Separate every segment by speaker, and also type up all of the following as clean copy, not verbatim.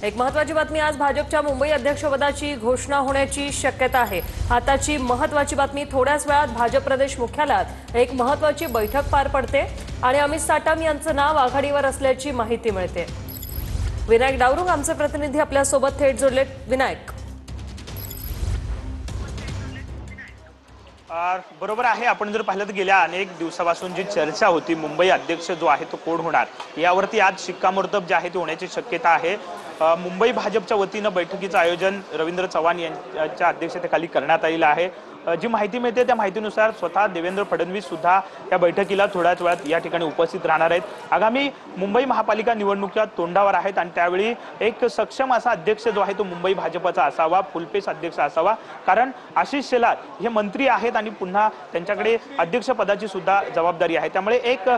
Speaker 1: एक महत्त्वाची बातमी, आज भाजपच्या मुंबई अध्यक्षपदाची घोषणा होण्याची शक्यता आहे। आताची महत्त्वाची बातमी, थोड्याच वेळात भाजप प्रदेश मुख्यालयात एक महत्त्वाची बैठक पार पडते आणि अमित साटम यांचं नाव आघाडीवर असल्याची माहिती मिळते। विनायक डावरुंग आमचे प्रतिनिधी आपल्या सोबत थेट जोडले। विनायक,
Speaker 2: बरोबर आहे। आपण जर पाहिलं तर गेल्या अनेक दिवसापासून जी चर्चा होती, मुंबई अध्यक्ष जो आहे तो कोण होणार यावरती आज शिक्कामोर्तब जे आहे ते होण्याची शक्यता आहे। मुंबई भाजपच्या वतीनं बैठकीचं आयोजन रवींद्र चव्हाण यांच्या अध्यक्षतेखाली करण्यात आलेलं आहे। जी माहिती मिळते त्या माहितीनुसार स्वतः देवेंद्र फडणवीस सुद्धा या बैठकीला थोड्याच वेळात या ठिकाणी उपस्थित राहणार आहेत। आगामी मुंबई महापालिका निवडणुकीच्या तोंडावर आहेत आणि त्यावेळी एक सक्षम असा अध्यक्ष जो आहे तो मुंबई भाजपचा असावा, फुलपेस अध्यक्ष असावा, कारण आशिष शेलार हे मंत्री आहेत आणि पुन्हा त्यांच्याकडे अध्यक्षपदाची सुद्धा जबाबदारी आहे। त्यामुळे एक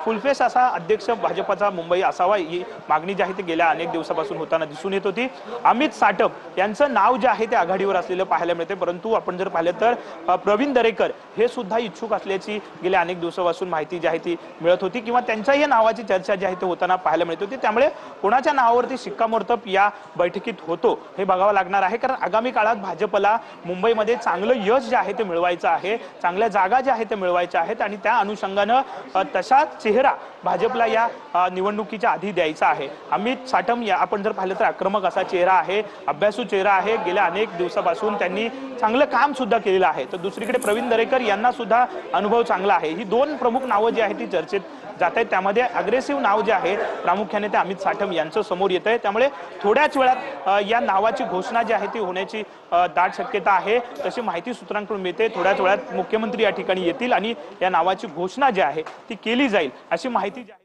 Speaker 2: फुलफेस असा अध्यक्ष भाजपचा मुंबई असावा ही मागणी जी आहे ती गेल्या अनेक दिवसापासून होताना दिसून येत होती। अमित साटम यांचं नाव जे आहे ते आघाडीवर असलेलं पाहायला मिळते, परंतु आपण जर तर प्रवीण दरेकर हे सुद्धा इच्छुक असल्याची गेल्या अनेक दिवसापासून माहिती जी आहे ती मिळत होती किंवा त्यांच्याही नावाची चर्चा जी आहे ते होताना पाहायला मिळत होती। त्यामुळे कोणाच्या नावावरती शिक्कामोर्तब या बैठकीत होतो हे बघावं लागणार आहे, कारण आगामी काळात भाजपला मुंबईमध्ये चांगलं यश जे आहे ते मिळवायचं आहे, चांगल्या जागा ज्या आहेत ते मिळवायच्या आहेत आणि त्या अनुषंगानं तसा चेहरा भाजपला या निवडणुकीच्या आधी द्यायचा आहे। अमित साटम या आपण जर पाहिलं तर आक्रमक असा चेहरा आहे, अभ्यासू चेहरा आहे, गेल्या अनेक दिवसापासून त्यांनी चांगलं काम सुद्धा केलेलं आहे। तर दुसरीकडे प्रवीण दरेकर यांना सुद्धा अनुभव चांगला आहे। ही दोन प्रमुख नावं जी आहेत ती चर्चेत जात आहेत, त्यामध्ये अग्रेसिव्ह नाव जे आहे प्रामुख्याने ते अमित साटम यांचं समोर येत आहे। त्यामुळे थोड्याच वेळात या नावाची घोषणा जी आहे ती होण्याची दाट शक्यता आहे, तशी माहिती सूत्रांकडून मिळते। थोड्याच वेळात मुख्यमंत्री या ठिकाणी येतील आणि या नावाची घोषणा जी आहे ती केली जाईल अशी माहिती जी आहे